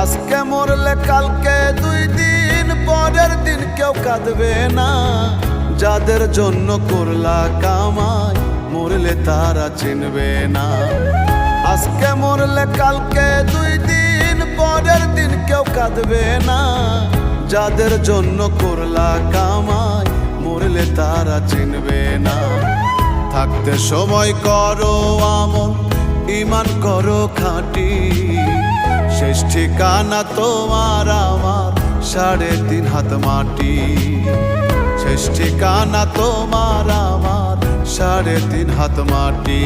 আজকে মরলে কালকে 2 দিন পরের দিন কেউ কাঁদবে না। যাদের জন্য করলা কামাই মরলে তারা চিনবে না। আজকে মরলে কালকে 2 দিন পরের দিন কেউ কাঁদবে না। যাদের জন্য করলা কামাই মরলে তারা চিনবে না। থাকতে সময় করো আমল, ঈমান করো খাঁটি। শেষ ঠিকানা তোমার আমার 3.5 হাত মাটি। শেষ ঠিকানা তোমার আমার 3.5 হাত মাটি।